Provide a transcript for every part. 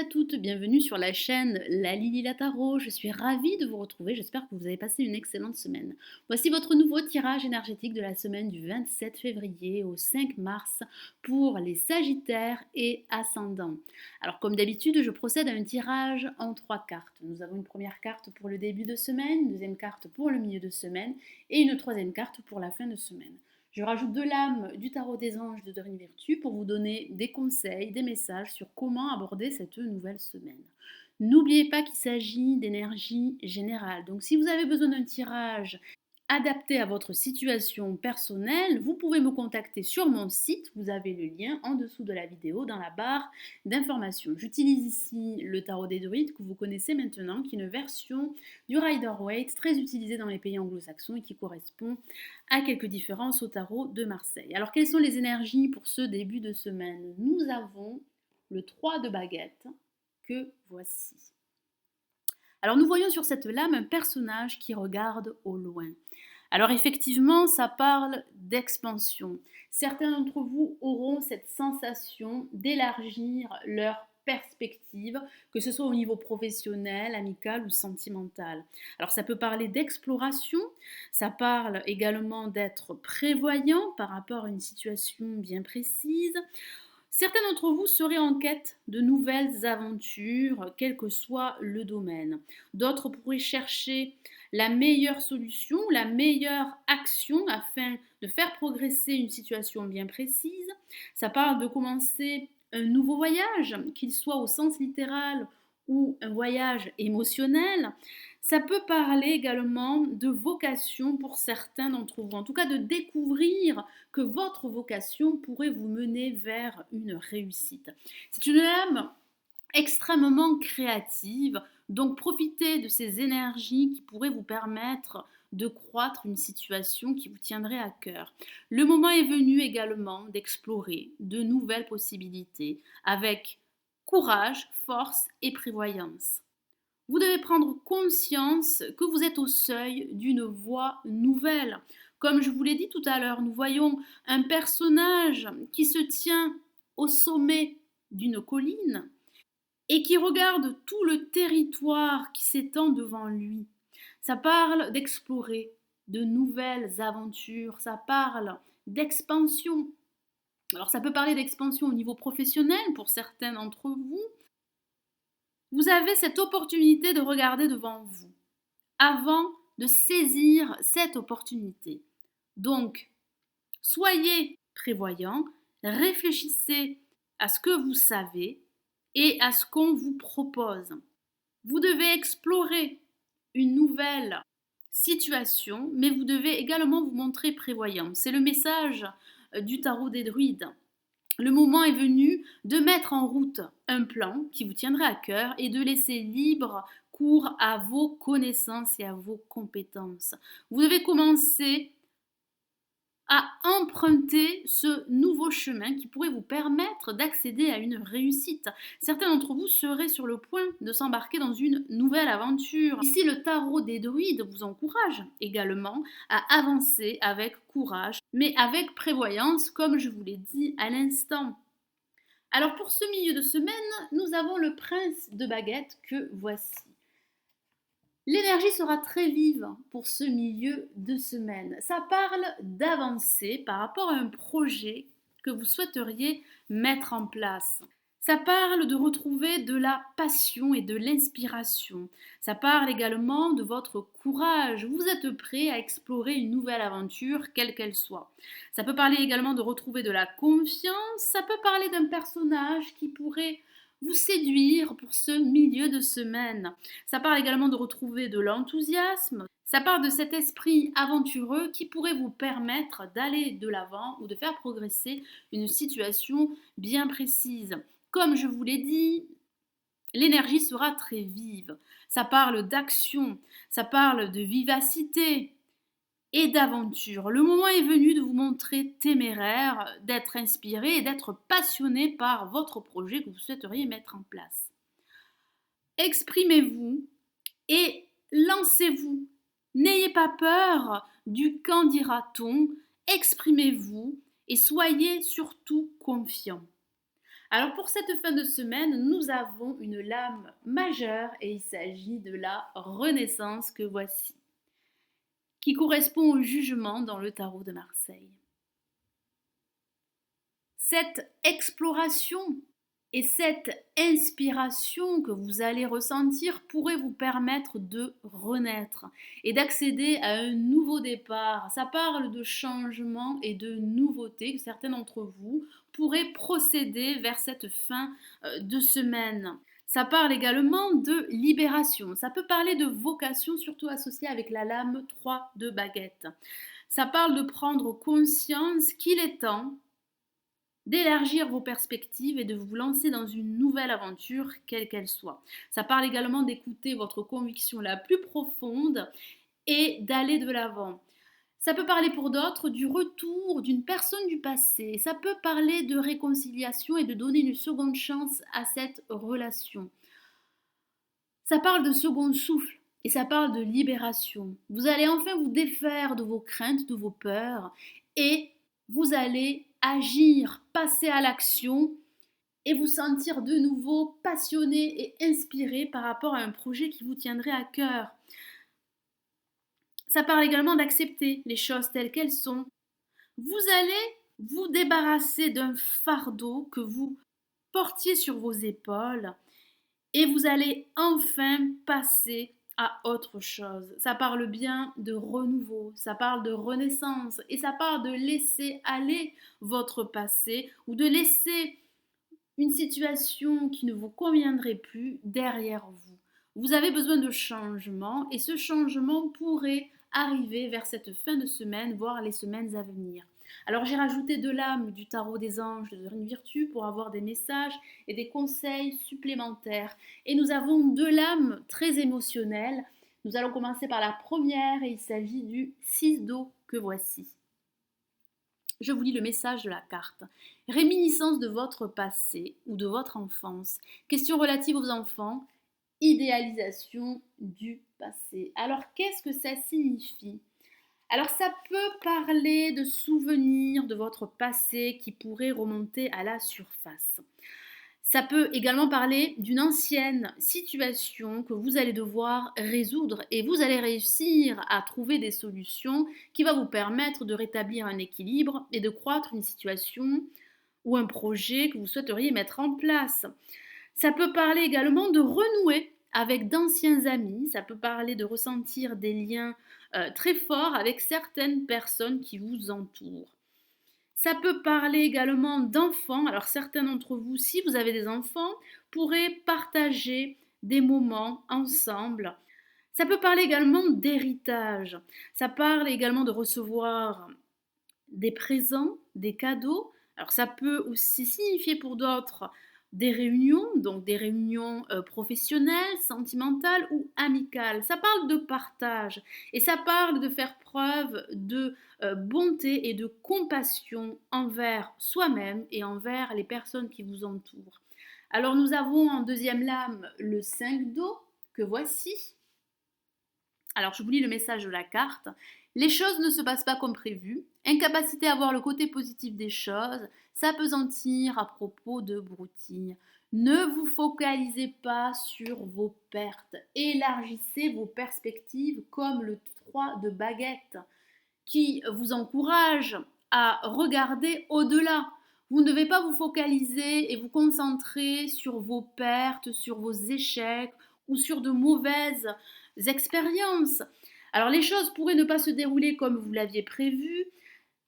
à toutes, bienvenue sur la chaîne La Lily la Tarot. Je suis ravie de vous retrouver, j'espère que vous avez passé une excellente semaine. Voici votre nouveau tirage énergétique de la semaine du 27 février au 5 mars pour les Sagittaires et Ascendants. Alors comme d'habitude, je procède à un tirage en 3 cartes. Nous avons une première carte pour le début de semaine, une deuxième carte pour le milieu de semaine et une troisième carte pour la fin de semaine. Je rajoute de l'âme du tarot des anges de Dorine Virtue pour vous donner des conseils, des messages sur comment aborder cette nouvelle semaine. N'oubliez pas qu'il s'agit d'énergie générale. Donc si vous avez besoin d'un tirage adapté à votre situation personnelle, vous pouvez me contacter sur mon site. Vous avez le lien en dessous de la vidéo dans la barre d'informations. J'utilise ici le tarot des druides que vous connaissez maintenant, qui est une version du Rider-Waite très utilisée dans les pays anglo-saxons et qui correspond à quelques différences au tarot de Marseille. Alors quelles sont les énergies pour ce début de semaine? Nous avons le 3 de baguette que voici. Alors nous voyons sur cette lame un personnage qui regarde au loin. Alors effectivement, ça parle d'expansion. Certains d'entre vous auront cette sensation d'élargir leur perspective, que ce soit au niveau professionnel, amical ou sentimental. Alors ça peut parler d'exploration, ça parle également d'être prévoyant par rapport à une situation bien précise. Certains d'entre vous seraient en quête de nouvelles aventures, quel que soit le domaine. D'autres pourraient chercher la meilleure solution, la meilleure action afin de faire progresser une situation bien précise. Ça parle de commencer un nouveau voyage, qu'il soit au sens littéral ou un voyage émotionnel. Ça peut parler également de vocation pour certains d'entre vous, en tout cas de découvrir que votre vocation pourrait vous mener vers une réussite. C'est une âme extrêmement créative, donc profitez de ces énergies qui pourraient vous permettre de croître une situation qui vous tiendrait à cœur. Le moment est venu également d'explorer de nouvelles possibilités avec courage, force et prévoyance. Vous devez prendre conscience que vous êtes au seuil d'une voie nouvelle. Comme je vous l'ai dit tout à l'heure, nous voyons un personnage qui se tient au sommet d'une colline et qui regarde tout le territoire qui s'étend devant lui. Ça parle d'explorer de nouvelles aventures, ça parle d'expansion. Alors ça peut parler d'expansion au niveau professionnel pour certains d'entre vous. Vous avez cette opportunité de regarder devant vous avant de saisir cette opportunité. Donc, soyez prévoyant, réfléchissez à ce que vous savez et à ce qu'on vous propose. Vous devez explorer une nouvelle situation, mais vous devez également vous montrer prévoyant. C'est le message du tarot des druides. Le moment est venu de mettre en route un plan qui vous tiendrait à cœur et de laisser libre cours à vos connaissances et à vos compétences. Vous devez commencer à emprunter ce nouveau chemin qui pourrait vous permettre d'accéder à une réussite. Certains d'entre vous seraient sur le point de s'embarquer dans une nouvelle aventure. Ici, le tarot des druides vous encourage également à avancer avec courage, mais avec prévoyance, comme je vous l'ai dit à l'instant. Alors pour ce milieu de semaine, nous avons le prince de baguette que voici. L'énergie sera très vive pour ce milieu de semaine. Ça parle d'avancer par rapport à un projet que vous souhaiteriez mettre en place. Ça parle de retrouver de la passion et de l'inspiration. Ça parle également de votre courage. Vous êtes prêt à explorer une nouvelle aventure, quelle qu'elle soit. Ça peut parler également de retrouver de la confiance. Ça peut parler d'un personnage qui pourrait vous séduire pour ce milieu de semaine. Ça parle également de retrouver de l'enthousiasme. Ça parle de cet esprit aventureux qui pourrait vous permettre d'aller de l'avant ou de faire progresser une situation bien précise. Comme je vous l'ai dit, l'énergie sera très vive. Ça parle d'action, ça parle de vivacité et d'aventure. Le moment est venu de vous montrer téméraire, d'être inspiré et d'être passionné par votre projet que vous souhaiteriez mettre en place. Exprimez-vous et lancez-vous. N'ayez pas peur du qu'en dira-t-on. Exprimez-vous et soyez surtout confiant. Alors pour cette fin de semaine, nous avons une lame majeure et il s'agit de la Renaissance que voici, qui correspond au jugement dans le tarot de Marseille. Cette exploration et cette inspiration que vous allez ressentir pourrait vous permettre de renaître et d'accéder à un nouveau départ. Ça parle de changement et de nouveauté que certains d'entre vous pourraient procéder vers cette fin de semaine. Ça parle également de libération. Ça peut parler de vocation, surtout associée avec la lame 3 de baguette. Ça parle de prendre conscience qu'il est temps d'élargir vos perspectives et de vous lancer dans une nouvelle aventure, quelle qu'elle soit. Ça parle également d'écouter votre conviction la plus profonde et d'aller de l'avant. Ça peut parler pour d'autres du retour d'une personne du passé. Ça peut parler de réconciliation et de donner une seconde chance à cette relation. Ça parle de second souffle et ça parle de libération. Vous allez enfin vous défaire de vos craintes, de vos peurs et vous allez agir, passer à l'action et vous sentir de nouveau passionné et inspiré par rapport à un projet qui vous tiendrait à cœur. Ça parle également d'accepter les choses telles qu'elles sont. Vous allez vous débarrasser d'un fardeau que vous portiez sur vos épaules et vous allez enfin passer à autre chose. Ça parle bien de renouveau, ça parle de renaissance et ça parle de laisser aller votre passé ou de laisser une situation qui ne vous conviendrait plus derrière vous. Vous avez besoin de changement et ce changement pourrait arriver vers cette fin de semaine, voire les semaines à venir. Alors j'ai rajouté de l'âme du tarot des anges de Dorine Virtue pour avoir des messages et des conseils supplémentaires. Et nous avons deux lames très émotionnelles. Nous allons commencer par la première et il s'agit du 6 d'eau que voici. Je vous lis le message de la carte. Réminiscence de votre passé ou de votre enfance. Questions relatives aux enfants. Idéalisation du passé. Alors qu'est-ce que ça signifie? Alors ça peut parler de souvenirs de votre passé qui pourraient remonter à la surface. Ça peut également parler d'une ancienne situation que vous allez devoir résoudre et vous allez réussir à trouver des solutions qui va vous permettre de rétablir un équilibre et de croître une situation ou un projet que vous souhaiteriez mettre en place. Ça peut parler également de renouer avec d'anciens amis, ça peut parler de ressentir des liens très forts avec certaines personnes qui vous entourent. Ça peut parler également d'enfants. Alors certains d'entre vous, si vous avez des enfants, pourraient partager des moments ensemble. Ça peut parler également d'héritage. Ça parle également de recevoir des présents, des cadeaux. Alors ça peut aussi signifier pour d'autres des réunions, donc des réunions professionnelles, sentimentales ou amicales. Ça parle de partage et ça parle de faire preuve de bonté et de compassion envers soi-même et envers les personnes qui vous entourent. Alors nous avons en deuxième lame le 5 d'eau que voici. Alors je vous lis le message de la carte. Les choses ne se passent pas comme prévu. Incapacité à voir le côté positif des choses. S'apesantir à propos de broutilles. Ne vous focalisez pas sur vos pertes. Élargissez vos perspectives comme le 3 de baguette qui vous encourage à regarder au-delà. Vous ne devez pas vous focaliser et vous concentrer sur vos pertes, sur vos échecs ou sur de mauvaises expériences. Alors les choses pourraient ne pas se dérouler comme vous l'aviez prévu,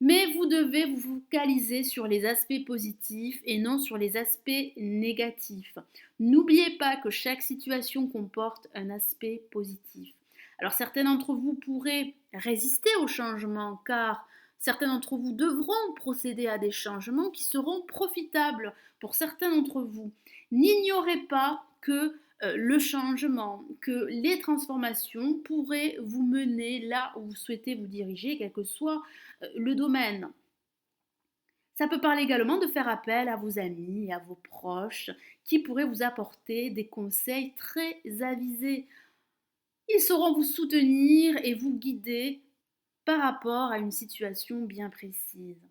mais vous devez vous focaliser sur les aspects positifs et non sur les aspects négatifs. N'oubliez pas que chaque situation comporte un aspect positif. Alors certains d'entre vous pourraient résister au changement car certains d'entre vous devront procéder à des changements qui seront profitables pour certains d'entre vous. N'ignorez pas que le changement, que les transformations pourraient vous mener là où vous souhaitez vous diriger, quel que soit le domaine. Ça peut parler également de faire appel à vos amis et à vos proches qui pourraient vous apporter des conseils très avisés. Ils sauront vous soutenir et vous guider par rapport à une situation bien précise.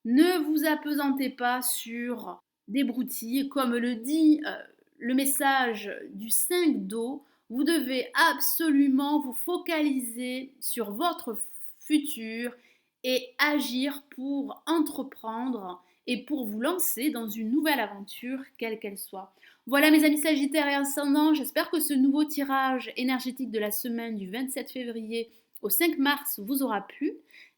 Ne vous apesantez pas sur des broutilles. Comme le dit le message du 5 d'eau, vous devez absolument vous focaliser sur votre futur et agir pour entreprendre et pour vous lancer dans une nouvelle aventure, quelle qu'elle soit. Voilà mes amis Sagittaires et Ascendants, j'espère que ce nouveau tirage énergétique de la semaine du 27 février au 5 mars vous aura plu.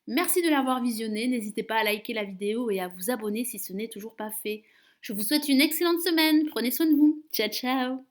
Merci de l'avoir visionné, n'hésitez pas à liker la vidéo et à vous abonner si ce n'est toujours pas fait. Je vous souhaite une excellente semaine, prenez soin de vous, ciao ciao.